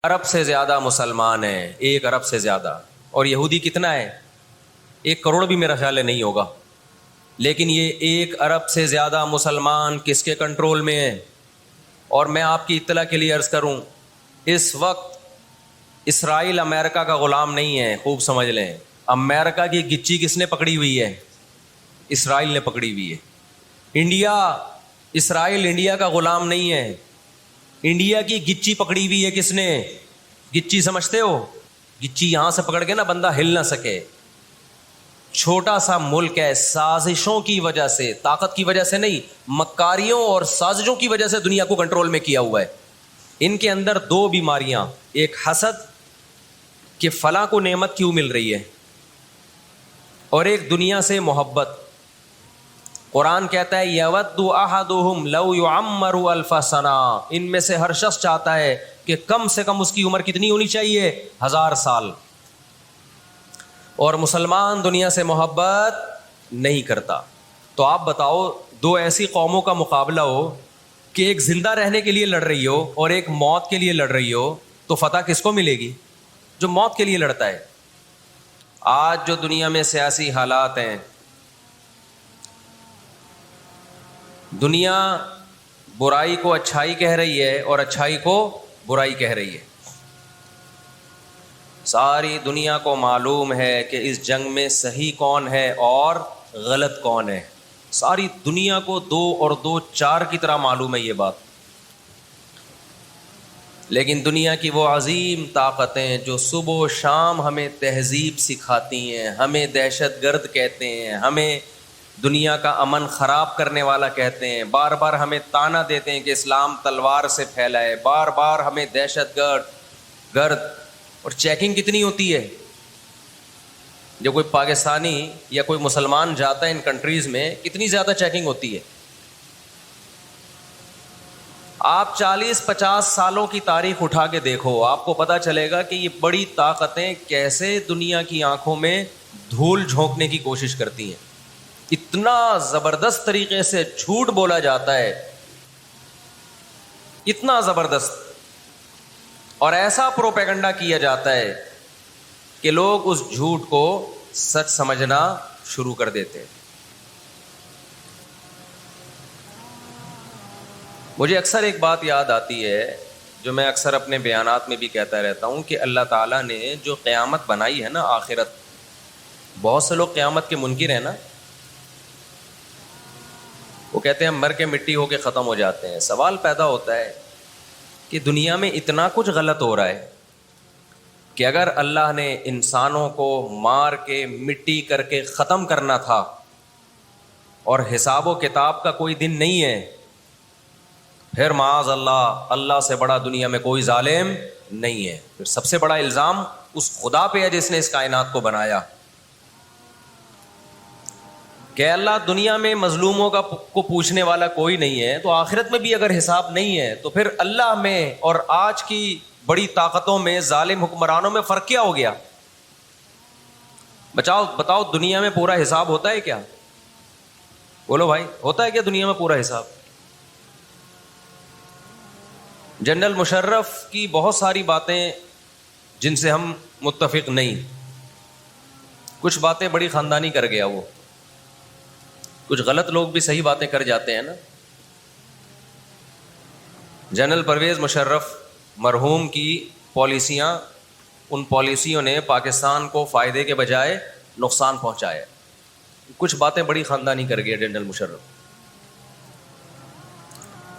ارب سے زیادہ مسلمان ہیں، 1 ارب سے زیادہ. اور یہودی کتنا ہے؟ 1 کروڑ بھی میرا خیال ہے نہیں ہوگا. لیکن یہ 1 ارب سے زیادہ مسلمان کس کے کنٹرول میں ہیں؟ اور میں آپ کی اطلاع کے لیے عرض کروں، اس وقت اسرائیل امریکہ کا غلام نہیں ہے. خوب سمجھ لیں، امریکہ کی گچی کس نے پکڑی ہوئی ہے؟ اسرائیل نے پکڑی ہوئی ہے. اسرائیل انڈیا کا غلام نہیں ہے. انڈیا کی گچی پکڑی ہوئی ہے کس نے؟ گچی سمجھتے ہو؟ گچی یہاں سے پکڑ کے نا بندہ ہل نہ سکے. چھوٹا سا ملک ہے، سازشوں کی وجہ سے، طاقت کی وجہ سے نہیں، مکاریوں اور سازشوں کی وجہ سے دنیا کو کنٹرول میں کیا ہوا ہے. ان کے اندر 2 بیماریاں، ایک حسد کہ فلاں کو نعمت کیوں مل رہی ہے، اور ایک دنیا سے محبت. قرآن کہتا ہے یود احدہم لو یعمر الف سنہ، ان میں سے ہر شخص چاہتا ہے کہ کم سے کم اس کی عمر کتنی ہونی چاہیے؟ 1000 سال. اور مسلمان دنیا سے محبت نہیں کرتا. تو آپ بتاؤ، 2 ایسی قوموں کا مقابلہ ہو کہ ایک زندہ رہنے کے لیے لڑ رہی ہو اور ایک موت کے لیے لڑ رہی ہو، تو فتح کس کو ملے گی؟ جو موت کے لیے لڑتا ہے. آج جو دنیا میں سیاسی حالات ہیں، دنیا برائی کو اچھائی کہہ رہی ہے اور اچھائی کو برائی کہہ رہی ہے. ساری دنیا کو معلوم ہے کہ اس جنگ میں صحیح کون ہے اور غلط کون ہے. ساری دنیا کو 2 اور 2 4 کی طرح معلوم ہے یہ بات. لیکن دنیا کی وہ عظیم طاقتیں جو صبح و شام ہمیں تہذیب سکھاتی ہیں، ہمیں دہشت گرد کہتے ہیں، ہمیں دنیا کا امن خراب کرنے والا کہتے ہیں، بار بار ہمیں طعنہ دیتے ہیں کہ اسلام تلوار سے پھیلا ہے، بار بار ہمیں دہشت گرد. اور چیکنگ کتنی ہوتی ہے؟ جو کوئی پاکستانی یا کوئی مسلمان جاتا ہے ان کنٹریز میں، کتنی زیادہ چیکنگ ہوتی ہے. آپ 40-50 سالوں کی تاریخ اٹھا کے دیکھو، آپ کو پتہ چلے گا کہ یہ بڑی طاقتیں کیسے دنیا کی آنکھوں میں دھول جھونکنے کی کوشش کرتی ہیں. اتنا زبردست طریقے سے جھوٹ بولا جاتا ہے، اتنا زبردست، اور ایسا پروپیگنڈا کیا جاتا ہے کہ لوگ اس جھوٹ کو سچ سمجھنا شروع کر دیتے ہیں. مجھے اکثر ایک بات یاد آتی ہے جو میں اکثر اپنے بیانات میں بھی کہتا رہتا ہوں کہ اللہ تعالیٰ نے جو قیامت بنائی ہے نا، آخرت، بہت سے لوگ قیامت کے منکر ہیں نا، وہ کہتے ہیں مر کے مٹی ہو کے ختم ہو جاتے ہیں. سوال پیدا ہوتا ہے کہ دنیا میں اتنا کچھ غلط ہو رہا ہے کہ اگر اللہ نے انسانوں کو مار کے مٹی کر کے ختم کرنا تھا اور حساب و کتاب کا کوئی دن نہیں ہے، پھر معاذ اللہ سے بڑا دنیا میں کوئی ظالم نہیں ہے. پھر سب سے بڑا الزام اس خدا پہ ہے جس نے اس کائنات کو بنایا کہ اللہ دنیا میں مظلوموں کو پوچھنے والا کوئی نہیں ہے، تو آخرت میں بھی اگر حساب نہیں ہے تو پھر اللہ میں اور آج کی بڑی طاقتوں میں، ظالم حکمرانوں میں فرق کیا ہو گیا؟ بتاؤ دنیا میں پورا حساب ہوتا ہے کیا؟ بولو بھائی، ہوتا ہے کیا دنیا میں پورا حساب؟ جنرل مشرف کی بہت ساری باتیں جن سے ہم متفق نہیں، کچھ باتیں بڑی خاندانی کر گیا وہ، کچھ غلط لوگ بھی صحیح باتیں کر جاتے ہیں نا. جنرل پرویز مشرف مرحوم کی پالیسیاں، ان پالیسیوں نے پاکستان کو فائدے کے بجائے نقصان پہنچایا. کچھ باتیں بڑی خاندانی کر گیا جنرل مشرف.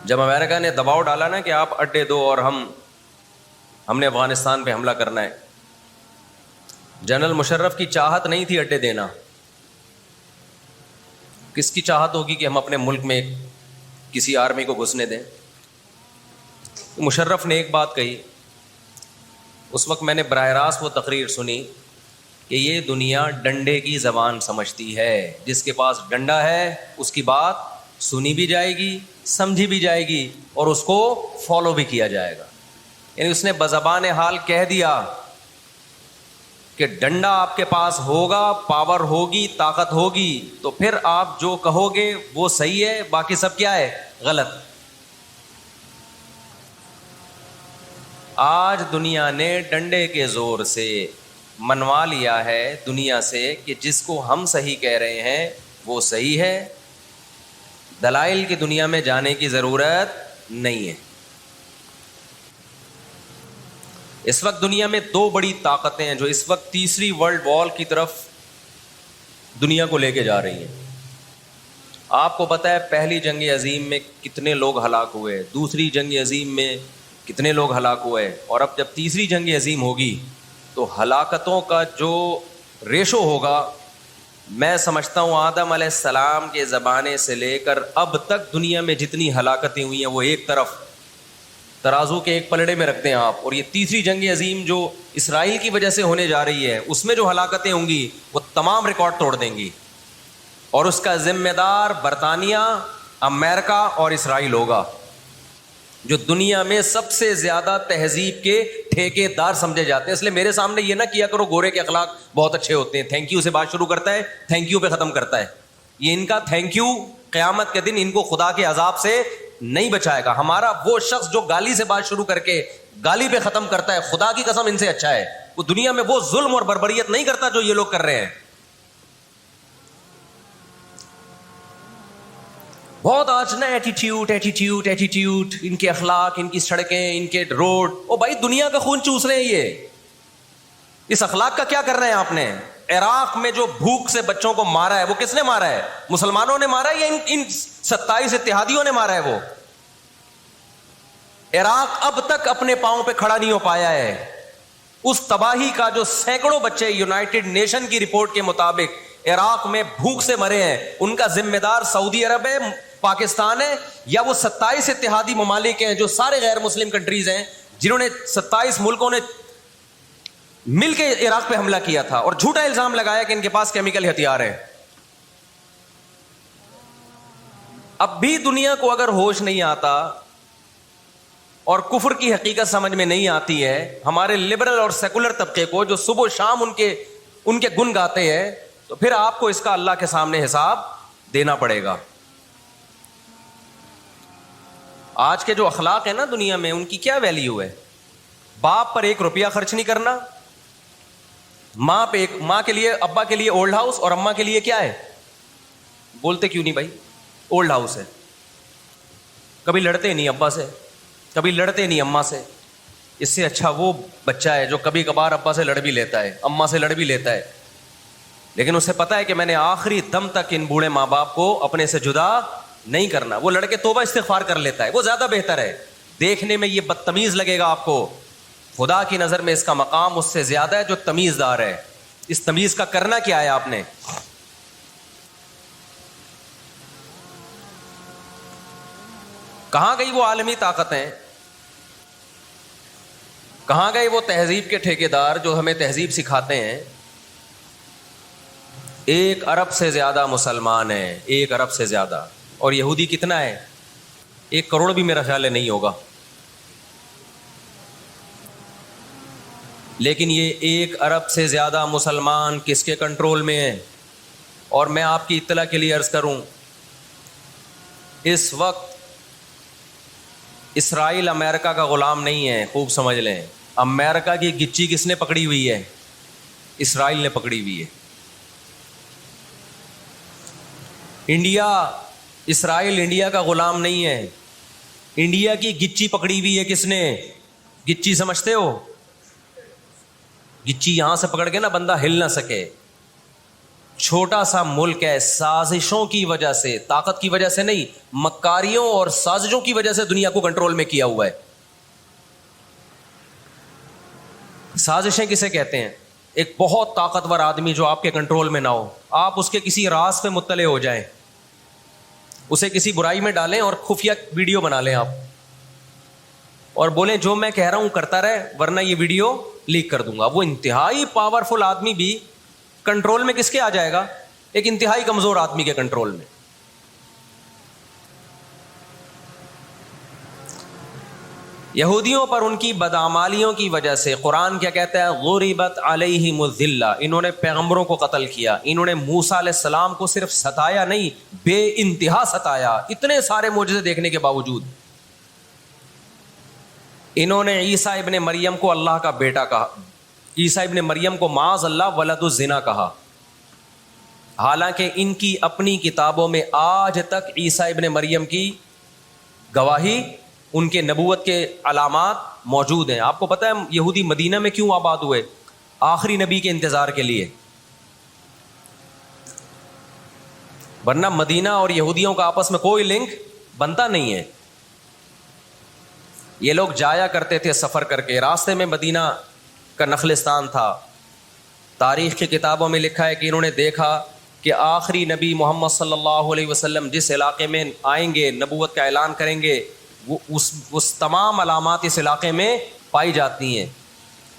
جب امریکہ نے دباؤ ڈالا نا کہ آپ اڈے دو اور ہم نے افغانستان پہ حملہ کرنا ہے، جنرل مشرف کی چاہت نہیں تھی اڈے دینا. کس کی چاہت ہوگی کہ ہم اپنے ملک میں کسی آرمی کو گھسنے دیں؟ مشرف نے ایک بات کہی، اس وقت میں نے براہ راست وہ تقریر سنی کہ یہ دنیا ڈنڈے کی زبان سمجھتی ہے، جس کے پاس ڈنڈا ہے اس کی بات سنی بھی جائے گی، سمجھی بھی جائے گی، اور اس کو فالو بھی کیا جائے گا. یعنی اس نے بزبان حال کہہ دیا کہ ڈنڈا آپ کے پاس ہوگا، پاور ہوگی، طاقت ہوگی، تو پھر آپ جو کہو گے وہ صحیح ہے، باقی سب کیا ہے؟ غلط. آج دنیا نے ڈنڈے کے زور سے منوا لیا ہے دنیا سے کہ جس کو ہم صحیح کہہ رہے ہیں وہ صحیح ہے، دلائل کی دنیا میں جانے کی ضرورت نہیں ہے۔ اس وقت دنیا میں دو بڑی طاقتیں ہیں جو اس وقت تیسری ورلڈ وار کی طرف دنیا کو لے کے جا رہی ہیں۔ آپ کو پتہ ہے پہلی جنگ عظیم میں کتنے لوگ ہلاک ہوئے، دوسری جنگ عظیم میں کتنے لوگ ہلاک ہوئے، اور اب جب تیسری جنگ عظیم ہوگی تو ہلاکتوں کا جو ریشو ہوگا، میں سمجھتا ہوں آدم علیہ السلام کے زمانے سے لے کر اب تک دنیا میں جتنی ہلاکتیں ہوئی ہیں وہ ایک طرف ترازو کے ایک پلڑے میں رکھتے ہیں آپ، اور یہ تیسری جنگ عظیم جو اسرائیل کی وجہ سے ہونے جا رہی ہے اس میں جو ہلاکتیں ہوں گی وہ تمام ریکارڈ توڑ دیں گی، اور اس کا ذمہ دار برطانیہ، امریکہ اور اسرائیل ہوگا، جو دنیا میں سب سے زیادہ تہذیب کے ٹھیکے دار سمجھے جاتے ہیں۔ اس لیے میرے سامنے یہ نہ کیا کرو گورے کے اخلاق بہت اچھے ہوتے ہیں، تھینک یو سے بات شروع کرتا ہے، تھینک یو پہ ختم کرتا ہے۔ یہ ان کا تھینک یو قیامت کے دن ان کو خدا کے عذاب سے نہیں بچائے گا۔ ہمارا وہ شخص جو گالی سے بات شروع کر کے گالی پہ ختم کرتا ہے، خدا کی قسم ان سے اچھا ہے، وہ دنیا میں وہ ظلم اور بربریت نہیں کرتا جو یہ لوگ کر رہے ہیں۔ بہت آج نا ایٹیٹیوڈ، ان کے اخلاق، ان کی سڑکیں، ان کے روڈ، او بھائی دنیا کا خون چوس رہے ہیں یہ، اس اخلاق کا کیا کر رہے ہیں آپ نے؟ عراق میں جو بھوک سے بچوں کو مارا ہے وہ کس نے مارا ہے؟ مسلمانوں نے مارا ہے یا ان 27 اتحادیوں نے مارا ہے؟ وہ عراق اب تک اپنے پاؤں پہ کھڑا نہیں ہو پایا ہے۔ اس تباہی کا جو سینکڑوں بچے یونائٹڈ نیشن کی رپورٹ کے مطابق عراق میں بھوک سے مرے ہیں، ان کا ذمہ دار سعودی عرب ہے، پاکستان ہے، یا وہ 27 اتحادی ممالک ہیں جو سارے غیر مسلم کنٹریز ہیں جنہوں نے 27 ملکوں نے مل کے عراق پہ حملہ کیا تھا اور جھوٹا الزام لگایا کہ ان کے پاس کیمیکل ہتھیار ہیں۔ اب بھی دنیا کو اگر ہوش نہیں آتا اور کفر کی حقیقت سمجھ میں نہیں آتی ہے، ہمارے لبرل اور سیکولر طبقے کو جو صبح و شام ان کے گن گاتے ہیں، تو پھر آپ کو اس کا اللہ کے سامنے حساب دینا پڑے گا۔ آج کے جو اخلاق ہیں نا دنیا میں، ان کی کیا ویلیو ہے؟ باپ پر 1 روپیہ خرچ نہیں کرنا، ماں کے لیے، ابا کے لیے اولڈ ہاؤس، اور اماں کے لیے کیا ہے؟ بولتے کیوں نہیں بھائی؟ اولڈ ہاؤس ہے۔ کبھی لڑتے نہیں ابا سے، کبھی لڑتے نہیں اماں سے۔ اس سے اچھا وہ بچہ ہے جو کبھی کبھار ابا سے لڑ بھی لیتا ہے، اماں سے لڑ بھی لیتا ہے، لیکن اسے پتا ہے کہ میں نے آخری دم تک ان بوڑھے ماں باپ کو اپنے سے جدا نہیں کرنا۔ وہ لڑکے توبہ استغفار کر لیتا ہے، وہ زیادہ بہتر ہے۔ دیکھنے میں یہ بدتمیز لگے گا آپ کو، خدا کی نظر میں اس کا مقام اس سے زیادہ ہے جو تمیز دار ہے۔ اس تمیز کا کرنا کیا ہے آپ نے؟ کہاں گئی وہ عالمی طاقتیں؟ کہاں گئے وہ تہذیب کے ٹھیکیدار جو ہمیں تہذیب سکھاتے ہیں؟ 1 ارب سے زیادہ مسلمان ہیں، 1 ارب سے زیادہ، اور یہودی کتنا ہے؟ 1 کروڑ بھی میرا خیال ہے نہیں ہوگا، لیکن یہ 1 ارب سے زیادہ مسلمان کس کے کنٹرول میں ہیں؟ اور میں آپ کی اطلاع کے لیے عرض کروں، اس وقت اسرائیل امریکہ کا غلام نہیں ہے، خوب سمجھ لیں۔ امریکہ کی گچی کس نے پکڑی ہوئی ہے؟ اسرائیل نے پکڑی ہوئی ہے۔ اسرائیل انڈیا کا غلام نہیں ہے، انڈیا کی گچی پکڑی ہوئی ہے کس نے؟ گچی سمجھتے ہو؟ گچی یہاں سے پکڑ کے نا بندہ ہل نہ سکے۔ چھوٹا سا ملک ہے، سازشوں کی وجہ سے، طاقت کی وجہ سے نہیں، مکاریوں اور سازشوں کی وجہ سے دنیا کو کنٹرول میں کیا ہوا ہے۔ سازشیں کسے کہتے ہیں؟ ایک بہت طاقتور آدمی جو آپ کے کنٹرول میں نہ ہو، آپ اس کے کسی راز پہ مطلع ہو جائیں، اسے کسی برائی میں ڈالیں اور خفیہ ویڈیو بنا لیں آپ، اور بولیں جو میں کہہ رہا ہوں کرتا رہے ورنہ یہ ویڈیو لیک کر دوں گا۔ وہ انتہائی پاورفل آدمی بھی کنٹرول میں کس کے آ جائے گا؟ ایک انتہائی کمزور آدمی کے کنٹرول میں۔ یہودیوں پر ان کی بدعمالیوں کی وجہ سے قرآن کیا کہتا ہے؟ غربت علیہم الذلہ، انہوں نے پیغمبروں کو قتل کیا، انہوں نے موسیٰ علیہ السلام کو صرف ستایا نہیں، بے انتہا ستایا، اتنے سارے معجزے دیکھنے کے باوجود۔ انہوں نے عیسیٰ ابن مریم کو اللہ کا بیٹا کہا, عیسیٰ ابن مریم کو معاذ اللہ ولد الزنا کہا, حالانکہ ان کی اپنی کتابوں میں آج تک عیسیٰ ابن مریم کی گواہی, ان کے نبوت کے علامات موجود ہیں. آپ کو پتہ ہے یہودی مدینہ میں کیوں آباد ہوئے؟ آخری نبی کے انتظار کے لیے, ورنہ مدینہ اور یہودیوں کا آپس میں کوئی لنک بنتا نہیں ہے. یہ لوگ جایا کرتے تھے سفر کر کے, راستے میں مدینہ کا نخلستان تھا. تاریخ کی کتابوں میں لکھا ہے کہ انہوں نے دیکھا کہ آخری نبی محمد صلی اللہ علیہ وسلم جس علاقے میں آئیں گے, نبوت کا اعلان کریں گے, وہ اس تمام علامات اس علاقے میں پائی جاتی ہیں.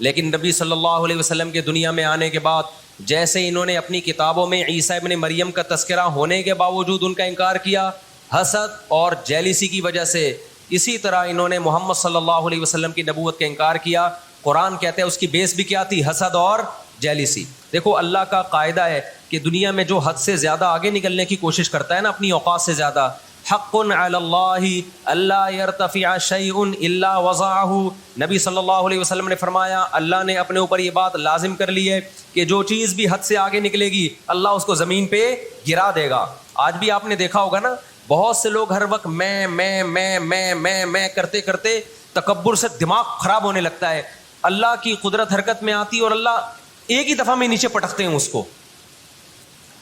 لیکن نبی صلی اللہ علیہ وسلم کے دنیا میں آنے کے بعد جیسے انہوں نے اپنی کتابوں میں عیسیٰ ابن مریم کا تذکرہ ہونے کے باوجود ان کا انکار کیا حسد اور جیلیسی کی وجہ سے, اسی طرح انہوں نے محمد صلی اللہ علیہ وسلم کی نبوت کا انکار کیا. قرآن کہتے ہیں اس کی بیس بھی کیا تھی؟ حسد اور جیلیسی. دیکھو اللہ کا قاعدہ ہے کہ دنیا میں جو حد سے زیادہ آگے نکلنے کی کوشش کرتا ہے نا, اپنی اوقات سے زیادہ, حق علی اللہ اللہ یرتفع شیء الا وضعہ. نبی صلی اللہ علیہ وسلم نے فرمایا اللہ نے اپنے اوپر یہ بات لازم کر لی ہے کہ جو چیز بھی حد سے آگے نکلے گی اللہ اس کو زمین پہ گرا دے گا. آج بھی آپ نے دیکھا ہوگا نا, بہت سے لوگ ہر وقت میں کرتے کرتے تکبر سے دماغ خراب ہونے لگتا ہے. اللہ کی قدرت حرکت میں آتی اور اللہ ایک ہی دفعہ میں نیچے پٹکتے ہیں اس کو.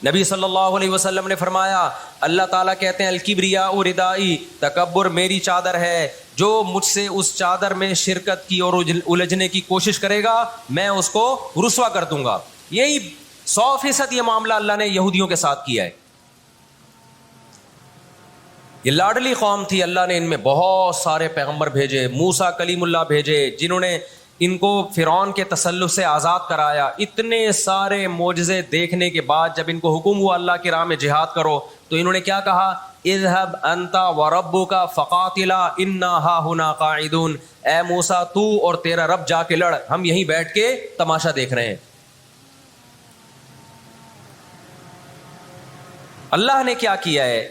نبی صلی اللہ علیہ وسلم نے فرمایا اللہ تعالیٰ کہتے ہیں الکبریاء ردائی, تکبر میری چادر ہے, جو مجھ سے اس چادر میں شرکت کی اور الجھنے کی کوشش کرے گا میں اس کو رسوا کر دوں گا. یہی 100% یہ معاملہ اللہ نے یہودیوں کے ساتھ کیا ہے. یہ لاڈلی قوم تھی, اللہ نے ان میں بہت سارے پیغمبر بھیجے, موسیٰ کلیم اللہ بھیجے جنہوں نے ان کو فرعون کے تسلط سے آزاد کرایا. اتنے سارے معجزے دیکھنے کے بعد جب ان کو حکم ہوا اللہ کی راہ میں جہاد کرو تو انہوں نے کیا کہا؟ اذهب انت وربک فقاتلا انا ہاہنا قاعدون. اے موسیٰ تو اور تیرا رب جا کے لڑ, ہم یہیں بیٹھ کے تماشا دیکھ رہے ہیں. اللہ نے کیا کیا ہے؟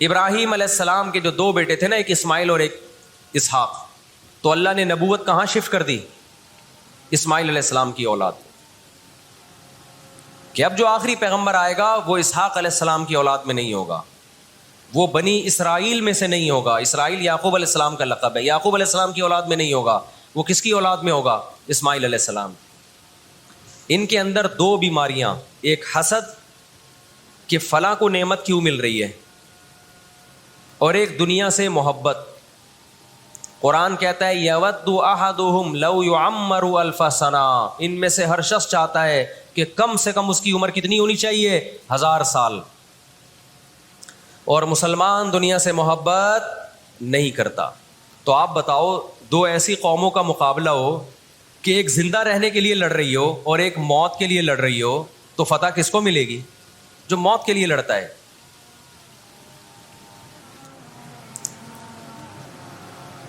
ابراہیم علیہ السلام کے جو 2 بیٹے تھے نا, ایک اسماعیل اور ایک اسحاق, تو اللہ نے نبوت کہاں شفٹ کر دی؟ اسماعیل علیہ السلام کی اولاد, کہ اب جو آخری پیغمبر آئے گا وہ اسحاق علیہ السلام کی اولاد میں نہیں ہوگا, وہ بنی اسرائیل میں سے نہیں ہوگا. اسرائیل یعقوب علیہ السلام کا لقب ہے, یعقوب علیہ السلام کی اولاد میں نہیں ہوگا. وہ کس کی اولاد میں ہوگا؟ اسماعیل علیہ السلام. ان کے اندر 2 بیماریاں, ایک حسد کہ فلاں کو نعمت کیوں مل رہی ہے, اور ایک دنیا سے محبت. قرآن کہتا ہے یود احدہم لو یعمر الف سنہ, ان میں سے ہر شخص چاہتا ہے کہ کم سے کم اس کی عمر کتنی ہونی چاہیے؟ 1000 سال. اور مسلمان دنیا سے محبت نہیں کرتا. تو آپ بتاؤ 2 ایسی قوموں کا مقابلہ ہو کہ ایک زندہ رہنے کے لیے لڑ رہی ہو اور ایک موت کے لیے لڑ رہی ہو, تو فتح کس کو ملے گی؟ جو موت کے لیے لڑتا ہے.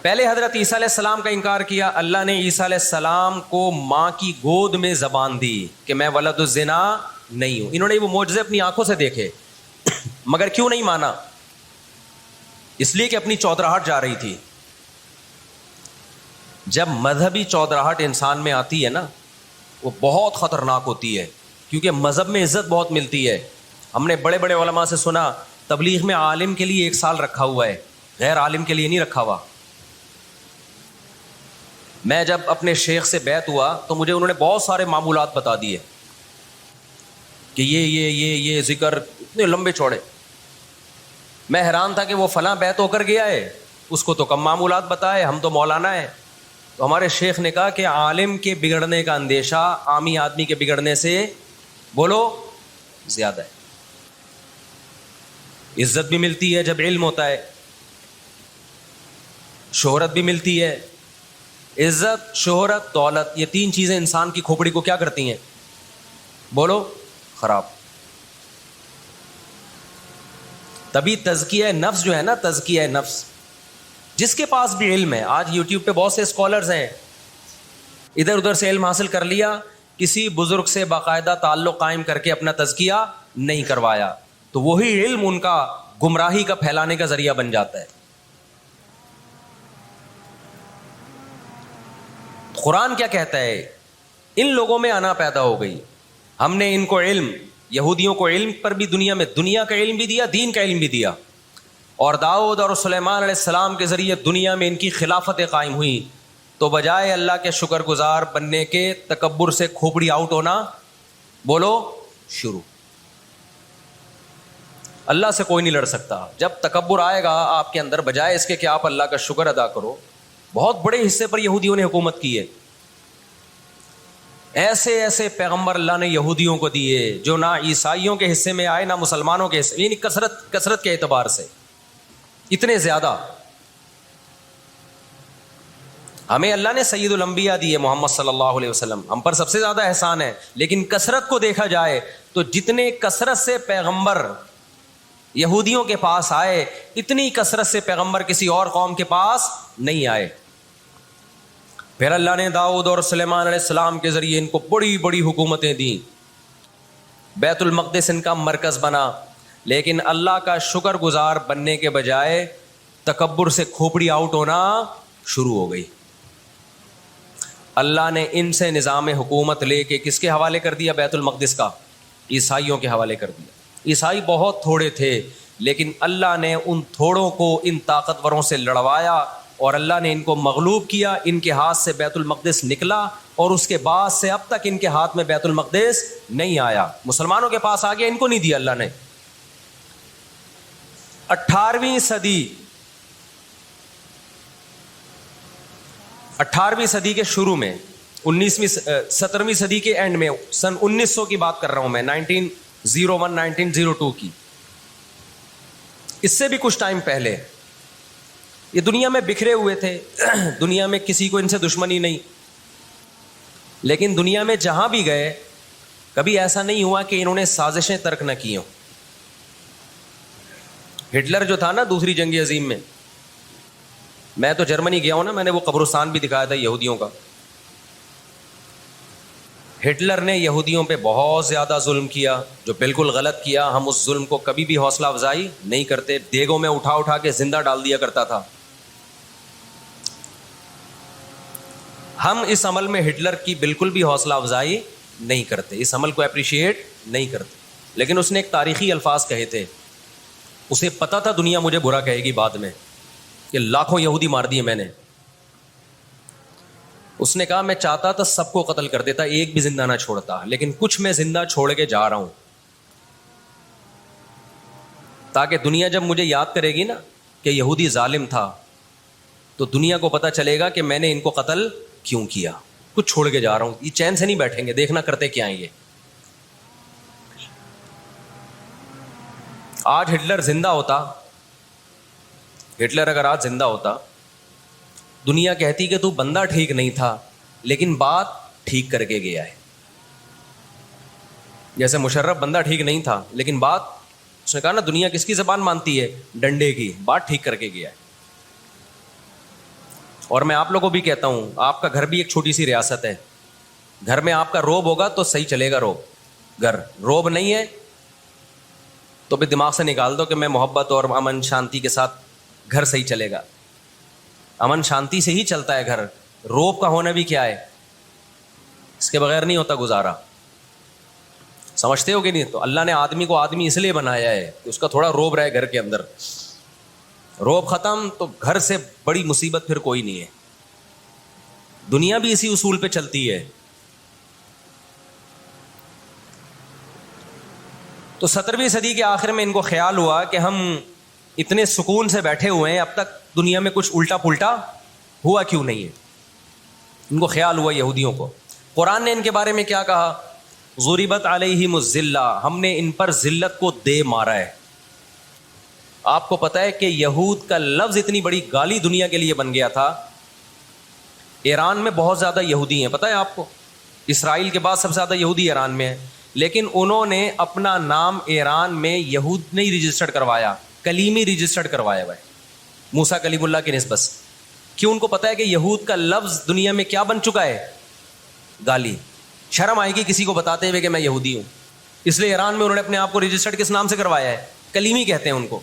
پہلے حضرت عیسیٰ علیہ السلام کا انکار کیا, اللہ نے عیسیٰ علیہ السلام کو ماں کی گود میں زبان دی کہ میں ولد الزنا نہیں ہوں. انہوں نے وہ معجزے اپنی آنکھوں سے دیکھے, مگر کیوں نہیں مانا؟ اس لیے کہ اپنی چودراہٹ جا رہی تھی. جب مذہبی چودراہٹ انسان میں آتی ہے نا, وہ بہت خطرناک ہوتی ہے, کیونکہ مذہب میں عزت بہت ملتی ہے. ہم نے بڑے بڑے علماء سے سنا تبلیغ میں عالم کے لیے 1 سال رکھا ہوا ہے, غیر عالم کے لیے نہیں رکھا ہوا. میں جب اپنے شیخ سے بیعت ہوا تو مجھے انہوں نے بہت سارے معمولات بتا دیے کہ یہ ذکر اتنے لمبے چوڑے. میں حیران تھا کہ وہ فلاں بیعت ہو کر گیا ہے, اس کو تو کم معمولات بتائے, ہم تو مولانا ہیں. تو ہمارے شیخ نے کہا کہ عالم کے بگڑنے کا اندیشہ عامی آدمی کے بگڑنے سے بولو زیادہ ہے. عزت بھی ملتی ہے جب علم ہوتا ہے, شہرت بھی ملتی ہے. عزت, شہرت, دولت, یہ 3 چیزیں انسان کی کھوپڑی کو کیا کرتی ہیں؟ بولو خراب. تبھی تزکیہ نفس جو ہے نا, تزکیہ نفس, جس کے پاس بھی علم ہے, آج یوٹیوب پہ بہت سے اسکالرز ہیں, ادھر ادھر سے علم حاصل کر لیا, کسی بزرگ سے باقاعدہ تعلق قائم کر کے اپنا تزکیہ نہیں کروایا, تو وہی علم ان کا گمراہی کا پھیلانے کا ذریعہ بن جاتا ہے. قرآن کیا کہتا ہے؟ ان لوگوں میں انا پیدا ہو گئی، ہم نے ان کو علم، یہودیوں کو علم پر بھی دنیا کا علم بھی دیا، دین کا علم بھی دیا، اور داؤد اور سلیمان علیہ السلام کے ذریعے دنیا میں ان کی خلافتیں قائم ہوئی، تو بجائے اللہ کے شکر گزار بننے کے تکبر سے کھوپڑی آؤٹ ہونا بولو شروع۔ اللہ سے کوئی نہیں لڑ سکتا۔ جب تکبر آئے گا آپ کے اندر، بجائے اس کے کہ آپ اللہ کا شکر ادا کرو، بہت بڑے حصے پر یہودیوں نے حکومت کی ہے، ایسے ایسے پیغمبر اللہ نے یہودیوں کو دیے جو نہ عیسائیوں کے حصے میں آئے نہ مسلمانوں کے حصے، یعنی کثرت کے اعتبار سے اتنے زیادہ۔ ہمیں اللہ نے سید الانبیاء دیے محمد صلی اللہ علیہ وسلم، ہم پر سب سے زیادہ احسان ہے، لیکن کثرت کو دیکھا جائے تو جتنے کثرت سے پیغمبر یہودیوں کے پاس آئے، اتنی کثرت سے پیغمبر کسی اور قوم کے پاس نہیں آئے۔ پھر اللہ نے داؤد اور سلیمان علیہ السلام کے ذریعے ان کو بڑی بڑی حکومتیں دیں، بیت المقدس ان کا مرکز بنا، لیکن اللہ کا شکر گزار بننے کے بجائے تکبر سے کھوپڑی آؤٹ ہونا شروع ہو گئی۔ اللہ نے ان سے نظام حکومت لے کے کس کے حوالے کر دیا؟ بیت المقدس کا عیسائیوں کے حوالے کر دیا۔ عیسائی بہت تھوڑے تھے، لیکن اللہ نے ان تھوڑوں کو ان طاقتوروں سے لڑوایا، اور اللہ نے ان کو مغلوب کیا، ان کے ہاتھ سے بیت المقدس نکلا، اور اس کے بعد سے اب تک ان کے ہاتھ میں بیت المقدس نہیں آیا۔ مسلمانوں کے پاس آ گیا، ان کو نہیں دیا اللہ نے۔ 18ویں صدی کے شروع میں، 17ویں صدی کے اینڈ میں، سن 1900 کی بات کر رہا ہوں میں، 1901 1902 کی، اس سے بھی کچھ ٹائم پہلے، یہ دنیا میں بکھرے ہوئے تھے، دنیا میں کسی کو ان سے دشمنی نہیں، لیکن دنیا میں جہاں بھی گئے کبھی ایسا نہیں ہوا کہ انہوں نے سازشیں ترک نہ کی ہوں۔ ہٹلر جو تھا نا دوسری جنگ عظیم میں تو جرمنی گیا ہوں نا، میں نے وہ قبرستان بھی دکھایا تھا یہودیوں کا۔ ہٹلر نے یہودیوں پہ بہت زیادہ ظلم کیا، جو بالکل غلط کیا۔ ہم اس ظلم کو کبھی بھی حوصلہ افزائی نہیں کرتے، دیگوں میں اٹھا کے زندہ ڈال دیا کرتا تھا۔ ہم اس عمل میں ہٹلر کی بالکل بھی حوصلہ افزائی نہیں کرتے، اس عمل کو اپریشیٹ نہیں کرتے، لیکن اس نے ایک تاریخی الفاظ کہے تھے، اسے پتا تھا دنیا مجھے برا کہے گی بعد میں، کہ لاکھوں یہودی مار دیے میں نے۔ اس نے کہا میں چاہتا تھا سب کو قتل کر دیتا، ایک بھی زندہ نہ چھوڑتا، لیکن کچھ میں زندہ چھوڑ کے جا رہا ہوں، تاکہ دنیا جب مجھے یاد کرے گی نا کہ یہودی ظالم تھا، تو دنیا کو پتہ چلے گا کہ میں نے ان کو قتل کیوں کیا، کچھ چھوڑ کے جا رہا ہوں۔ یہ چین سے نہیں بیٹھیں گے، دیکھنا کرتے کیا ہیں یہ۔ آج ہٹلر زندہ ہوتا، ہٹلر اگر آج زندہ ہوتا، دنیا کہتی کہ تو بندہ ٹھیک نہیں تھا لیکن بات ٹھیک کر کے گیا ہے۔ جیسے مشرف بندہ ٹھیک نہیں تھا لیکن بات، اس نے کہا نا دنیا کس کی زبان مانتی ہے؟ ڈنڈے کی، بات ٹھیک کر کے گیا ہے۔ اور میں آپ لوگوں کو بھی کہتا ہوں، آپ کا گھر بھی ایک چھوٹی سی ریاست ہے، گھر میں آپ کا روب ہوگا تو صحیح چلے گا روب، گھر روب نہیں ہے تو بھی دماغ سے نکال دو کہ میں محبت اور امن شانتی کے ساتھ گھر صحیح چلے گا۔ امن شانتی سے ہی چلتا ہے گھر، روب کا ہونا بھی کیا ہے، اس کے بغیر نہیں ہوتا گزارا۔ سمجھتے ہو کہ نہیں؟ تو اللہ نے آدمی کو آدمی اس لیے بنایا ہے کہ اس کا تھوڑا روب رہے گھر کے اندر، روب ختم تو گھر سے بڑی مصیبت پھر کوئی نہیں ہے۔ دنیا بھی اسی اصول پہ چلتی ہے۔ تو 17ویں صدی کے آخر میں ان کو خیال ہوا کہ ہم اتنے سکون سے بیٹھے ہوئے ہیں، اب تک دنیا میں کچھ الٹا پلٹا ہوا کیوں نہیں ہے؟ ان کو خیال ہوا یہودیوں کو۔ قرآن نے ان کے بارے میں کیا کہا؟ ضربت علیہم الذلہ، ہم نے ان پر ذلت کو دے مارا ہے۔ آپ کو پتہ ہے کہ یہود کا لفظ اتنی بڑی گالی دنیا کے لیے بن گیا تھا۔ ایران میں بہت زیادہ یہودی ہیں، پتہ ہے آپ کو، اسرائیل کے بعد سب سے زیادہ یہودی ایران میں ہیں، لیکن انہوں نے اپنا نام ایران میں یہود نہیں رجسٹرڈ کروایا، کلیمی رجسٹرڈ کروایا ہوا ہے، موسیٰ کلیم اللہ کی نسبت سے۔ کیوں؟ ان کو پتہ ہے کہ یہود کا لفظ دنیا میں کیا بن چکا ہے؟ گالی۔ شرم آئے گی کسی کو بتاتے ہوئے کہ میں یہودی ہوں، اس لیے ایران میں انہوں نے اپنے آپ کو رجسٹرڈ کس نام سے کروایا ہے؟ کلیمی کہتے ہیں ان کو۔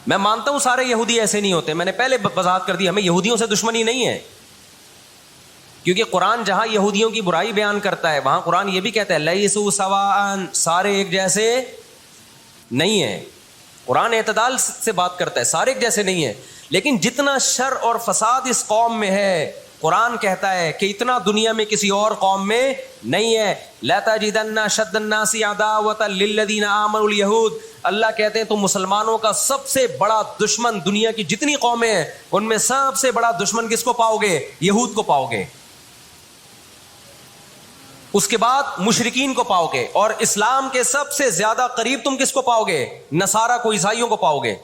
میں مانتا ہوں سارے یہودی ایسے نہیں ہوتے، میں نے پہلے وضاحت کر دی، ہمیں یہودیوں سے دشمنی نہیں ہے، کیونکہ قرآن جہاں یہودیوں کی برائی بیان کرتا ہے وہاں قرآن یہ بھی کہتا ہے لیسوا سواء، سارے ایک جیسے نہیں ہیں. قرآن اعتدال سے بات کرتا ہے، سارے ایک جیسے نہیں ہیں. لیکن جتنا شر اور فساد اس قوم میں ہے قرآن کہتا ہے کہ اتنا دنیا میں کسی اور قوم میں نہیں ہے. لَتَجِدَنَّ أَشَدَّ النَّاسِ عَدَاوَةً لِلَّذِينَ آمَنُوا الْيَهُودَ، اللہ کہتے ہیں تم مسلمانوں کا سب سے بڑا دشمن دنیا کی جتنی قومیں ہیں ان میں سب سے بڑا دشمن کس کو پاؤ گے؟ یہود کو پاؤ گے. اس کے بعد مشرکین کو پاؤ گے، اور اسلام کے سب سے زیادہ قریب تم کس کو پاؤ گے؟ نصارہ کو، عیسائیوں کو پاؤ گے.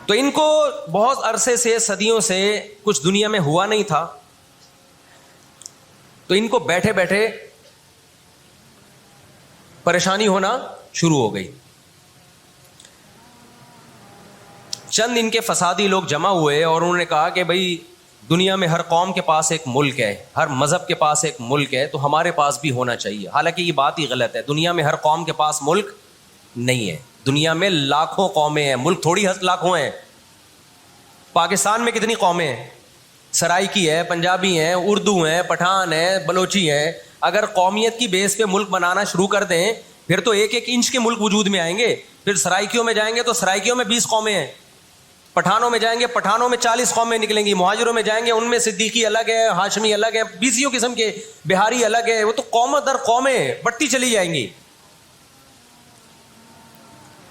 تو ان کو بہت عرصے سے، صدیوں سے کچھ دنیا میں ہوا نہیں تھا، تو ان کو بیٹھے بیٹھے پریشانی ہونا شروع ہو گئی. چند ان کے فسادی لوگ جمع ہوئے اور انہوں نے کہا کہ بھئی دنیا میں ہر قوم کے پاس ایک ملک ہے، ہر مذہب کے پاس ایک ملک ہے، تو ہمارے پاس بھی ہونا چاہیے. حالانکہ یہ بات ہی غلط ہے. دنیا میں ہر قوم کے پاس ملک نہیں ہے. دنیا میں لاکھوں قومیں ہیں، ملک تھوڑی لاکھوں ہیں. پاکستان میں کتنی قومیں ہیں؟ سرائکی ہے، پنجابی ہیں، اردو ہیں، پٹھان ہیں، بلوچی ہیں. اگر قومیت کی بیس پہ ملک بنانا شروع کر دیں پھر تو ایک ایک انچ کے ملک وجود میں آئیں گے. پھر سرائکیوں میں جائیں گے تو سرائکیوں میں 20 قومیں ہیں. پٹھانوں میں جائیں گے، پٹھانوں میں 40 قومیں نکلیں گی. مہاجروں میں جائیں گے، ان میں صدیقی الگ ہے، ہاشمی الگ ہے، 20 قسم کے، بہاری الگ ہے. وہ تو قوم در قومیں بڑھتی چلی جائیں گی.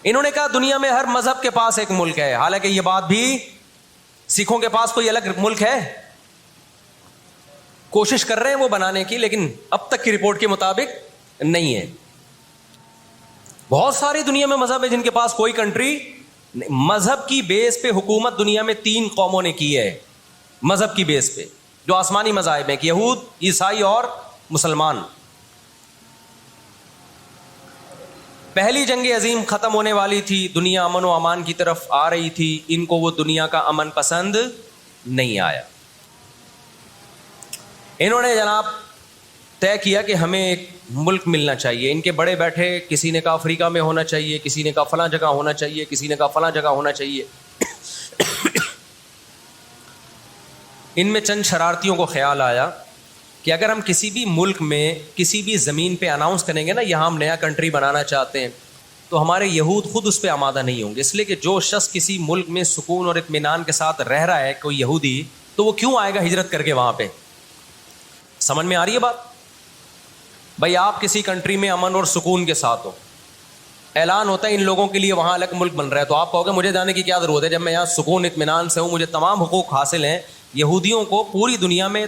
انہوں نے کہا دنیا میں ہر مذہب کے پاس ایک ملک ہے. حالانکہ یہ بات بھی، سکھوں کے پاس کوئی الگ ملک ہے؟ کوشش کر رہے ہیں وہ بنانے کی، لیکن اب تک کی رپورٹ کے مطابق نہیں ہے. بہت ساری دنیا میں مذہب ہے جن کے پاس کوئی کنٹری. مذہب کی بیس پہ حکومت دنیا میں 3 قوموں نے کی ہے. مذہب کی بیس پہ جو آسمانی مذاہب ہیں، یہود، عیسائی اور مسلمان. پہلی جنگ عظیم ختم ہونے والی تھی، دنیا امن و امان کی طرف آ رہی تھی. ان کو وہ دنیا کا امن پسند نہیں آیا. انہوں نے جناب طے کیا کہ ہمیں ایک ملک ملنا چاہیے. ان کے بڑے بیٹھے، کسی نے کہا افریقہ میں ہونا چاہیے، کسی نے کہا فلاں جگہ ہونا چاہیے، کسی نے کہا فلاں جگہ ہونا چاہیے. ان میں چند شرارتیوں کو خیال آیا کہ اگر ہم کسی بھی ملک میں، کسی بھی زمین پہ اناؤنس کریں گے نا یہاں ہم نیا کنٹری بنانا چاہتے ہیں، تو ہمارے یہود خود اس پہ آمادہ نہیں ہوں گے. اس لیے کہ جو شخص کسی ملک میں سکون اور اطمینان کے ساتھ رہ رہا ہے، کوئی یہودی، تو وہ کیوں آئے گا ہجرت کر کے وہاں پہ؟ سمجھ میں آ رہی ہے بات؟ بھائی آپ کسی کنٹری میں امن اور سکون کے ساتھ ہو، اعلان ہوتا ہے ان لوگوں کے لیے وہاں الگ ملک بن رہا ہے، تو آپ کہو گے مجھے جانے کی کیا ضرورت ہے جب میں یہاں سکون اطمینان سے ہوں، مجھے تمام حقوق حاصل ہیں. یہودیوں کو پوری دنیا میں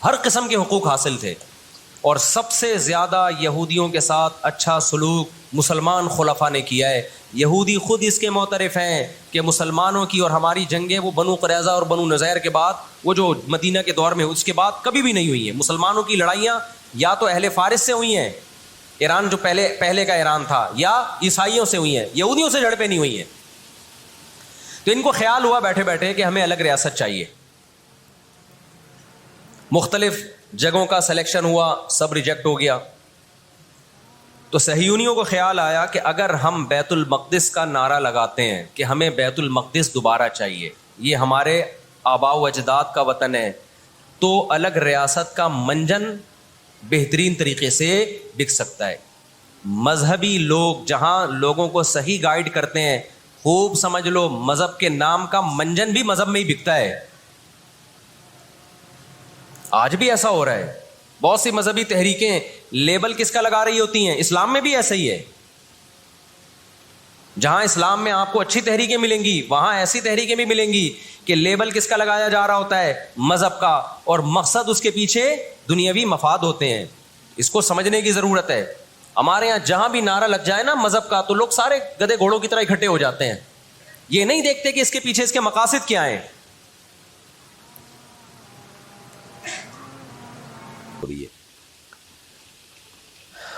ہر قسم کے حقوق حاصل تھے، اور سب سے زیادہ یہودیوں کے ساتھ اچھا سلوک مسلمان خلفاء نے کیا ہے. یہودی خود اس کے معترف ہیں کہ مسلمانوں کی اور ہماری جنگیں وہ بنو قریظہ اور بنو نذیر کے بعد، وہ جو مدینہ کے دور میں، اس کے بعد کبھی بھی نہیں ہوئی ہیں. مسلمانوں کی لڑائیاں یا تو اہل فارس سے ہوئی ہیں، ایران جو پہلے کا ایران تھا، یا عیسائیوں سے ہوئی ہیں، یہودیوں سے جھڑپیں نہیں ہوئی ہیں. تو ان کو خیال ہوا بیٹھے بیٹھے کہ ہمیں الگ ریاست چاہیے. مختلف جگہوں کا سلیکشن ہوا، سب ریجیکٹ ہو گیا. تو صہیونیوں کو خیال آیا کہ اگر ہم بیت المقدس کا نعرہ لگاتے ہیں کہ ہمیں بیت المقدس دوبارہ چاہیے، یہ ہمارے آباء و اجداد کا وطن ہے، تو الگ ریاست کا منجن بہترین طریقے سے بک سکتا ہے. مذہبی لوگ جہاں لوگوں کو صحیح گائیڈ کرتے ہیں، خوب سمجھ لو مذہب کے نام کا منجن بھی مذہب میں ہی بکتا ہے. آج بھی ایسا ہو رہا ہے. بہت سی مذہبی تحریکیں لیبل کس کا لگا رہی ہوتی ہیں؟ اسلام میں بھی ایسا ہی ہے. جہاں اسلام میں آپ کو اچھی تحریکیں ملیں گی، وہاں ایسی تحریکیں بھی ملیں گی کہ لیبل کس کا لگایا جا رہا ہوتا ہے؟ مذہب کا، اور مقصد اس کے پیچھے دنیاوی مفاد ہوتے ہیں. اس کو سمجھنے کی ضرورت ہے. ہمارے یہاں جہاں بھی نعرہ لگ جائے نا مذہب کا، تو لوگ سارے گدھے گھوڑوں کی طرح اکٹھے ہو جاتے ہیں. یہ نہیں دیکھتے کہ اس کے پیچھے اس کے مقاصد کیا ہیں.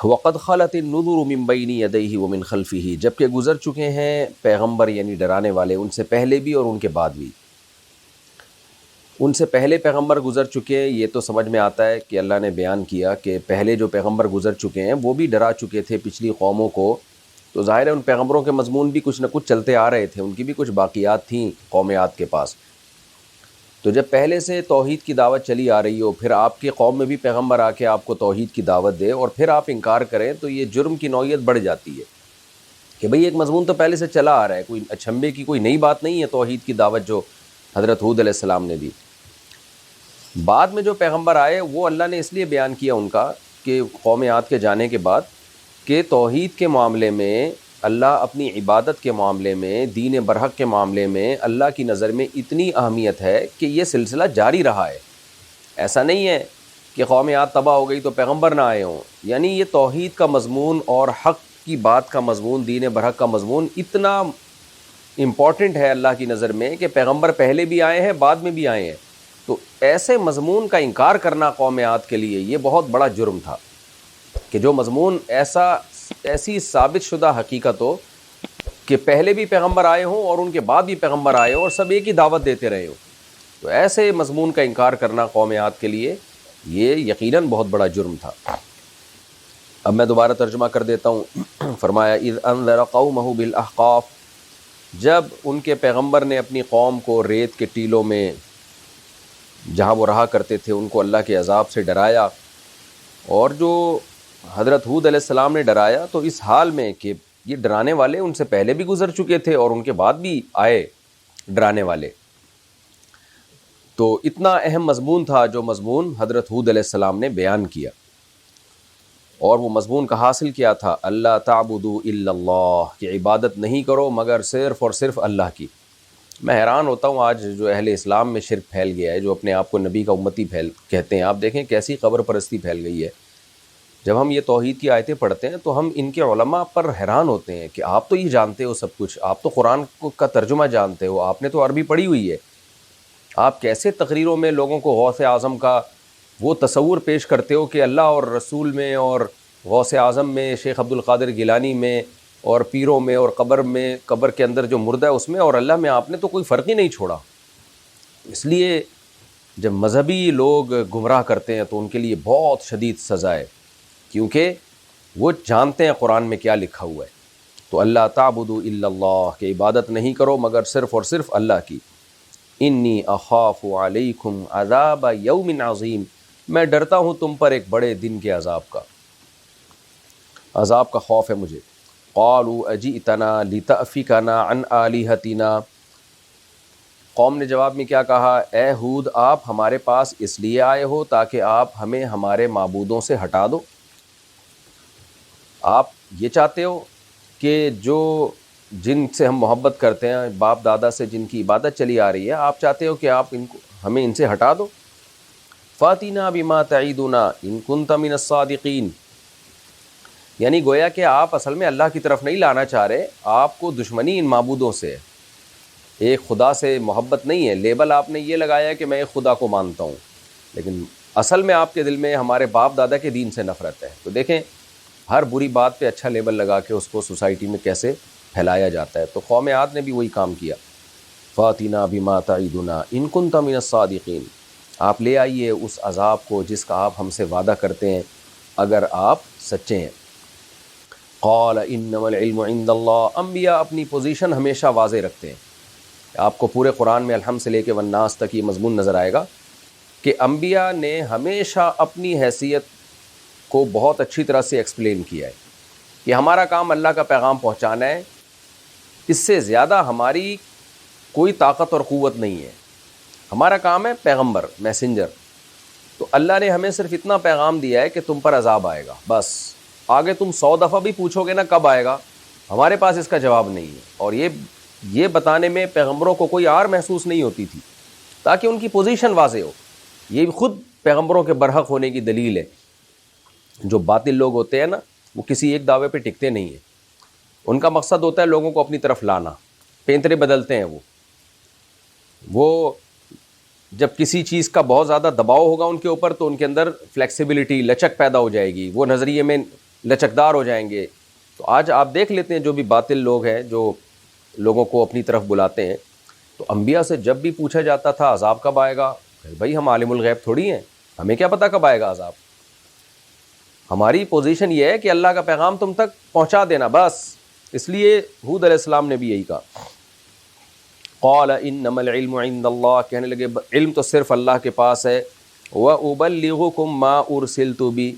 وقد خلت النذر من بین یدیہ ومن خلفہ، جبکہ گزر چکے ہیں پیغمبر یعنی ڈرانے والے ان سے پہلے بھی اور ان کے بعد بھی. ان سے پہلے پیغمبر گزر چکے، یہ تو سمجھ میں آتا ہے کہ اللہ نے بیان کیا کہ پہلے جو پیغمبر گزر چکے ہیں وہ بھی ڈرا چکے تھے پچھلی قوموں کو. تو ظاہر ہے ان پیغمبروں کے مضمون بھی کچھ نہ کچھ چلتے آ رہے تھے، ان کی بھی کچھ باقیات تھیں قوم عاد کے پاس. تو جب پہلے سے توحید کی دعوت چلی آ رہی ہو، پھر آپ کے قوم میں بھی پیغمبر آ کے آپ کو توحید کی دعوت دے اور پھر آپ انکار کریں، تو یہ جرم کی نوعیت بڑھ جاتی ہے کہ بھئی ایک مضمون تو پہلے سے چلا آ رہا ہے، کوئی اچھمبے کی کوئی نئی بات نہیں ہے توحید کی دعوت جو حضرت ہود علیہ السلام نے دی۔ بعد میں جو پیغمبر آئے وہ اللہ نے اس لیے بیان کیا ان کا کہ قوم عاد کے جانے کے بعد کہ توحید کے معاملے میں، اللہ اپنی عبادت کے معاملے میں، دین برحق کے معاملے میں اللہ کی نظر میں اتنی اہمیت ہے کہ یہ سلسلہ جاری رہا ہے۔ ایسا نہیں ہے کہ قوم عاد تباہ ہو گئی تو پیغمبر نہ آئے ہوں، یعنی یہ توحید کا مضمون اور حق کی بات کا مضمون، دین برحق کا مضمون اتنا امپورٹنٹ ہے اللہ کی نظر میں کہ پیغمبر پہلے بھی آئے ہیں، بعد میں بھی آئے ہیں، تو ایسے مضمون کا انکار کرنا قوم عاد کے لیے یہ بہت بڑا جرم تھا کہ جو مضمون ایسی ثابت شدہ حقیقت ہو کہ پہلے بھی پیغمبر آئے ہوں اور ان کے بعد بھی پیغمبر آئے ہوں اور سب ایک ہی دعوت دیتے رہے ہوں، تو ایسے مضمون کا انکار کرنا قوم عاد کے لیے یہ یقیناً بہت بڑا جرم تھا۔ اب میں دوبارہ ترجمہ کر دیتا ہوں۔ فرمایا اذ انذر قومہ بالاحقاف، جب ان کے پیغمبر نے اپنی قوم کو ریت کے ٹیلوں میں جہاں وہ رہا کرتے تھے ان کو اللہ کے عذاب سے ڈرایا، اور جو حضرت ہود علیہ السلام نے ڈرایا تو اس حال میں کہ یہ ڈرانے والے ان سے پہلے بھی گزر چکے تھے اور ان کے بعد بھی آئے ڈرانے والے، تو اتنا اہم مضمون تھا جو مضمون حضرت ہود علیہ السلام نے بیان کیا، اور وہ مضمون کا حاصل کیا تھا اللہ تعبدوا الا اللہ، کہ عبادت نہیں کرو مگر صرف اور صرف اللہ کی۔ میں حیران ہوتا ہوں آج جو اہل اسلام میں شرک پھیل گیا ہے، جو اپنے آپ کو نبی کا امتی کہتے ہیں، آپ دیکھیں کیسی قبر پرستی پھیل گئی ہے۔ جب ہم یہ توحید کی آیتیں پڑھتے ہیں تو ہم ان کے علماء پر حیران ہوتے ہیں کہ آپ تو یہ جانتے ہو سب کچھ، آپ تو قرآن کا ترجمہ جانتے ہو، آپ نے تو عربی پڑھی ہوئی ہے، آپ کیسے تقریروں میں لوگوں کو غوث اعظم کا وہ تصور پیش کرتے ہو کہ اللہ اور رسول میں اور غوث اعظم میں، شیخ عبد القادر گیلانی میں اور پیروں میں اور قبر میں، قبر کے اندر جو مردہ ہے اس میں اور اللہ میں آپ نے تو کوئی فرق ہی نہیں چھوڑا۔ اس لیے جب مذہبی لوگ گمراہ کرتے ہیں تو ان کے لیے بہت شدید سزا ہے، کیونکہ وہ جانتے ہیں قرآن میں کیا لکھا ہوا ہے۔ تو اللہ تعبدوا الا اللہ، کہ عبادت نہیں کرو مگر صرف اور صرف اللہ کی۔ انی اخاف علیکم عذاب یوم عظیم، میں ڈرتا ہوں تم پر ایک بڑے دن کے عذاب کا، عذاب کا خوف ہے مجھے۔ قالوا اجئتنا لتأفکنا عن آلہتنا، قوم نے جواب میں کیا کہا، اے ہود آپ ہمارے پاس اس لیے آئے ہو تاکہ آپ ہمیں ہمارے معبودوں سے ہٹا دو؟ آپ یہ چاہتے ہو کہ جو جن سے ہم محبت کرتے ہیں، باپ دادا سے جن کی عبادت چلی آ رہی ہے، آپ چاہتے ہو کہ آپ ہمیں ان سے ہٹا دو؟ فاتنا بما تعیدنا ان کنت من الصادقین، یعنی گویا کہ آپ اصل میں اللہ کی طرف نہیں لانا چاہ رہے، آپ کو دشمنی ان معبودوں سے ہے، ایک خدا سے محبت نہیں ہے۔ لیبل آپ نے یہ لگایا کہ میں ایک خدا کو مانتا ہوں، لیکن اصل میں آپ کے دل میں ہمارے باپ دادا کے دین سے نفرت ہے۔ تو دیکھیں ہر بری بات پہ اچھا لیبل لگا کے اس کو سوسائٹی میں کیسے پھیلایا جاتا ہے۔ تو قوم عاد نے بھی وہی کام کیا، فاتنا بما تعیدنا ان کنت من الصادقین، آپ لے آئیے اس عذاب کو جس کا آپ ہم سے وعدہ کرتے ہیں اگر آپ سچے ہیں۔ قال انما العلم عند اللہ، انبیاء اپنی پوزیشن ہمیشہ واضح رکھتے ہیں۔ آپ کو پورے قرآن میں الحمد سے لے کے والناس تک یہ مضمون نظر آئے گا کہ انبیاء نے ہمیشہ اپنی حیثیت کو بہت اچھی طرح سے ایکسپلین کیا ہے کہ ہمارا کام اللہ کا پیغام پہنچانا ہے، اس سے زیادہ ہماری کوئی طاقت اور قوت نہیں ہے، ہمارا کام ہے پیغمبر، میسنجر۔ تو اللہ نے ہمیں صرف اتنا پیغام دیا ہے کہ تم پر عذاب آئے گا، بس آگے تم 100 دفعہ بھی پوچھو گے نا کب آئے گا، ہمارے پاس اس کا جواب نہیں ہے۔ اور یہ بتانے میں پیغمبروں کو کوئی آر محسوس نہیں ہوتی تھی تاکہ ان کی پوزیشن واضح ہو۔ یہ خود پیغمبروں کے برحق ہونے کی دلیل ہے۔ جو باطل لوگ ہوتے ہیں نا، وہ کسی ایک دعوے پہ ٹکتے نہیں ہیں، ان کا مقصد ہوتا ہے لوگوں کو اپنی طرف لانا، پینترے بدلتے ہیں۔ وہ جب کسی چیز کا بہت زیادہ دباؤ ہوگا ان کے اوپر تو ان کے اندر فلیکسیبلٹی، لچک پیدا ہو جائے گی، وہ نظریے میں لچکدار ہو جائیں گے۔ تو آج آپ دیکھ لیتے ہیں جو بھی باطل لوگ ہیں جو لوگوں کو اپنی طرف بلاتے ہیں، تو انبیاء سے جب بھی پوچھا جاتا تھا عذاب کب آئے گا، بھائی ہم عالم الغیب تھوڑی ہیں، ہمیں کیا پتہ کب آئے گا عذاب، ہماری پوزیشن یہ ہے کہ اللہ کا پیغام تم تک پہنچا دینا بس۔ اس لیے ہود علیہ السلام نے بھی یہی کہا۔ قال انما العلم عند اللہ، کہنے لگے علم تو صرف اللہ کے پاس ہے، وابلغکم ما ارسلت بی،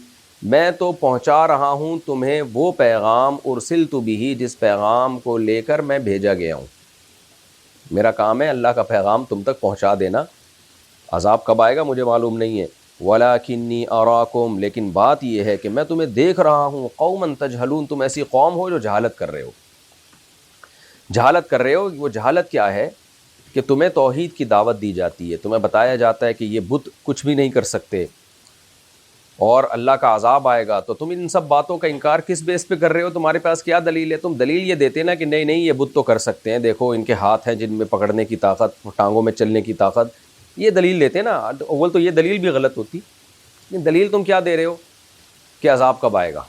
میں تو پہنچا رہا ہوں تمہیں وہ پیغام ارسلت بھی، جس پیغام کو لے کر میں بھیجا گیا ہوں، میرا کام ہے اللہ کا پیغام تم تک پہنچا دینا، عذاب کب آئے گا مجھے معلوم نہیں ہے، وَلَكِنِّي أَرَاكُمْ، لیکن بات یہ ہے کہ میں تمہیں دیکھ رہا ہوں، قوماً تجہلون، تم ایسی قوم ہو جو جہالت کر رہے ہو، جہالت کر رہے ہو۔ وہ جہالت کیا ہے کہ تمہیں توحید کی دعوت دی جاتی ہے، تمہیں بتایا جاتا ہے کہ یہ بت کچھ بھی نہیں کر سکتے اور اللہ کا عذاب آئے گا، تو تم ان سب باتوں کا انکار کس بیس پہ کر رہے ہو؟ تمہارے پاس کیا دلیل ہے؟ تم دلیل یہ دیتے نا کہ نہیں نہیں یہ بت تو کر سکتے ہیں، دیکھو ان کے ہاتھ ہیں جن میں پکڑنے کی طاقت، ٹانگوں میں چلنے کی طاقت، یہ دلیل دیتے نا۔ اول تو یہ دلیل بھی غلط ہوتی، لیکن دلیل تم کیا دے رہے ہو کہ عذاب کب آئے گا،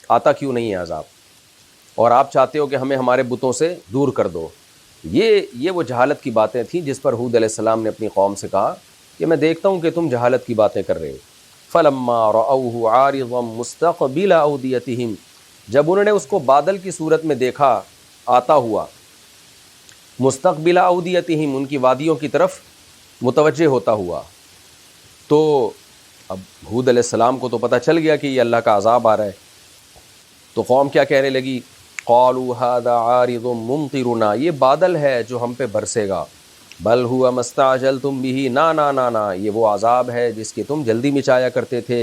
آتا کیوں نہیں ہے عذاب، اور آپ چاہتے ہو کہ ہمیں ہمارے بتوں سے دور کر دو۔ یہ وہ جہالت کی باتیں تھیں جس پر ہود علیہ السلام نے اپنی قوم سے کہا کہ میں دیکھتا ہوں کہ تم جہالت کی باتیں کر رہے ہو۔ فَلَمَّا رَأَوْهُ عَارِضًا مُسْتَقْبِلَ أَوْدِيَتِهِمْ، جب انہوں نے اس کو بادل کی صورت میں دیکھا آتا ہوا، مستقبل اودیتہم، ان کی وادیوں کی طرف متوجہ ہوتا ہوا، تو اب ہود علیہ السلام کو تو پتہ چل گیا کہ یہ اللہ کا عذاب آ رہا ہے، تو قوم کیا کہنے لگی؟ قالوا هذا عارض ممطرنا، یہ بادل ہے جو ہم پہ برسے گا، بل هو ما استعجلتم به، نا یہ وہ عذاب ہے جس کی تم جلدی مچایا کرتے تھے،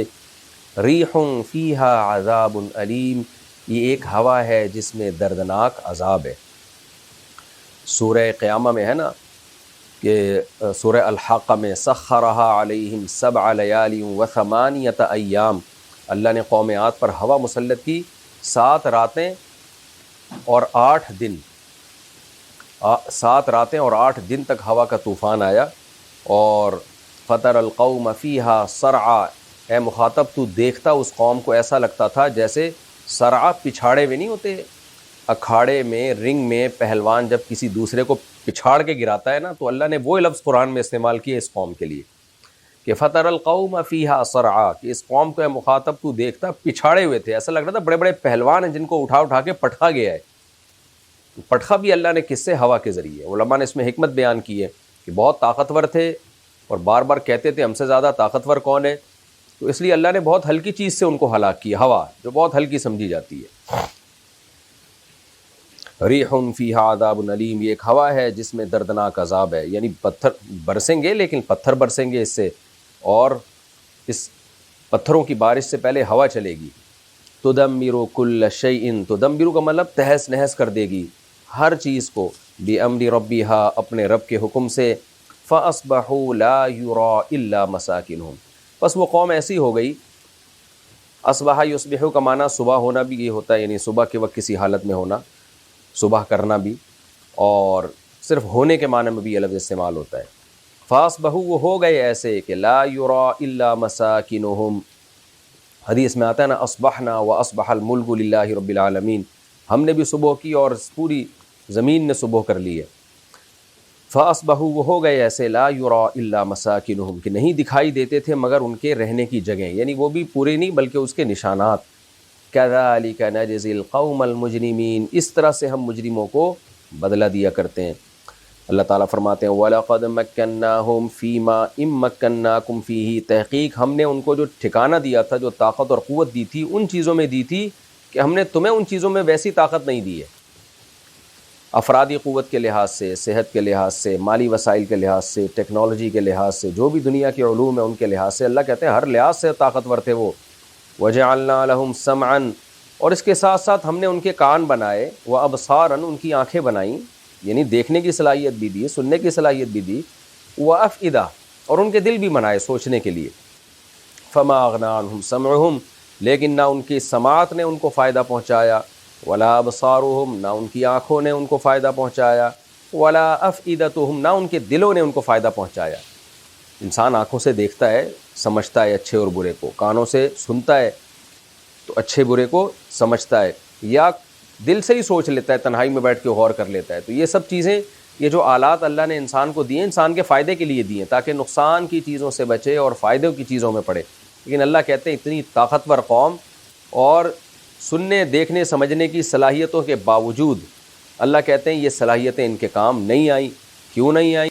ریح فیها عذاب علیم، یہ ایک ہوا ہے جس میں دردناک عذاب ہے۔ سورہ قیامہ میں ہے نا کہ سورہ الحاقہ میں سخرها علیہم 7 لیال و 8 ایام، اللہ نے قوم عاد پر ہوا مسلط کی 7 راتیں اور 8 دن، 7 راتیں اور 8 دن تک ہوا کا طوفان آیا، اور فطر القوم فیہا صرعا، اے مخاطب تو دیکھتا اس قوم کو ایسا لگتا تھا جیسے صرعا پچھاڑے ہوئے نہیں ہوتے، اکھاڑے میں رنگ میں پہلوان جب کسی دوسرے کو پچھاڑ کے گراتا ہے نا، تو اللہ نے وہ لفظ قرآن میں استعمال کیے اس قوم کے لیے کہ فطر القوم فیہا صرعا، کہ اس قوم کو اے مخاطب تو دیکھتا پچھاڑے ہوئے تھے، ایسا لگ رہا تھا بڑے بڑے پہلوان ہیں جن کو اٹھا کے پٹھا گیا ہے۔ پٹھا بھی اللہ نے کس سے؟ ہوا کے ذریعے۔ علماء نے اس میں حکمت بیان کی ہے کہ بہت طاقتور تھے اور بار بار کہتے تھے ہم سے زیادہ طاقتور کون ہے، تو اس لیے اللہ نے بہت ہلکی چیز سے ان کو ہلاک کیا، ہوا جو بہت ہلکی سمجھی جاتی ہے۔ ریح فیہا عذاب علیم، یہ ایک ہوا ہے جس میں دردناک عذاب ہے، یعنی پتھر برسیں گے، لیکن پتھر برسیں گے اس سے، اور اس پتھروں کی بارش سے پہلے ہوا چلے گی۔ تدمر کل شیء، تدمر کا مطلب تہس نہس کر دے گی ہر چیز کو، بامر ربھا، اپنے رب کے حکم سے، فاصبحوا لا یری الا مساکنہم، بس وہ قوم ایسی ہو گئی۔ اصبح یصبح کا معنی صبح ہونا بھی یہ ہوتا ہے، یعنی صبح کے وقت کسی حالت میں ہونا، صبح کرنا بھی، اور صرف ہونے کے معنی میں بھی یہ لفظ استعمال ہوتا ہے۔ فاصبحوا، وہ ہو گئے ایسے کہ لا یری الا مساکنہم، حدیث میں آتا ہے نا اصبحنا واصبح الملک للہ رب العالمین، ہم نے بھی صبح کی اور پوری زمین نے صبح کر لی ہے۔ فاصبحوا، وہ ہو گئے ایسے، لا یری الا مساکنہم، کہ نہیں دکھائی دیتے تھے مگر ان کے رہنے کی جگہیں، یعنی وہ بھی پورے نہیں بلکہ اس کے نشانات۔ کذالک نجزی القوم المجرمین، اس طرح سے ہم مجرموں کو بدلہ دیا کرتے ہیں۔ اللہ تعالیٰ فرماتے ہیں وَلَقَدْ مَكَّنَّاهُمْ فِي مَا إِن مَّكَّنَّاكُمْ فِيهِ، تحقیق ہم نے ان کو جو ٹھکانہ دیا تھا، جو طاقت اور قوت دی تھی، ان چیزوں میں دی تھی کہ ہم نے تمہیں ان چیزوں میں ویسی طاقت نہیں دی ہے، افرادی قوت کے لحاظ سے، صحت کے لحاظ سے، مالی وسائل کے لحاظ سے، ٹیکنالوجی کے لحاظ سے، جو بھی دنیا کے علوم ہیں ان کے لحاظ سے، اللہ کہتے ہیں ہر لحاظ سے طاقتور تھے وہ۔ وَجَعَلْنَا لَهُمْ سَمْعًا، اور اس کے ساتھ ساتھ ہم نے ان کے کان بنائے، وَأَبْصَارًا، ان کی آنکھیں بنائیں، یعنی دیکھنے کی صلاحیت بھی دی، سننے کی صلاحیت بھی دی، وَأَفْئِدَةً، اور ان کے دل بھی بنائے سوچنے کے لیے۔ فَمَا أَغْنَىٰ عَنْهُمْ سَمْعُهُمْ، لیکن نہ ان کی سماعت نے ان کو فائدہ پہنچایا، وَلَا أَبْصَارُهُمْ، نہ ان کی آنکھوں نے ان کو فائدہ پہنچایا، وَلَا أَفْئِدَتُهُمْ، نہ ان کے دلوں نے ان کو فائدہ پہنچایا۔ انسان آنکھوں سے دیکھتا ہے، سمجھتا ہے اچھے اور برے کو، کانوں سے سنتا ہے تو اچھے برے کو سمجھتا ہے، یا دل سے ہی سوچ لیتا ہے، تنہائی میں بیٹھ کے غور کر لیتا ہے۔ تو یہ سب چیزیں، یہ جو آلات اللہ نے انسان کو دیے، انسان کے فائدے کے لیے دیے تاکہ نقصان کی چیزوں سے بچے اور فائدوں کی چیزوں میں پڑے، لیکن اللہ کہتے ہیں اتنی طاقتور قوم اور سننے دیکھنے سمجھنے کی صلاحیتوں کے باوجود اللہ کہتے ہیں یہ صلاحیتیں ان کے کام نہیں آئیں، کیوں نہیں آئی؟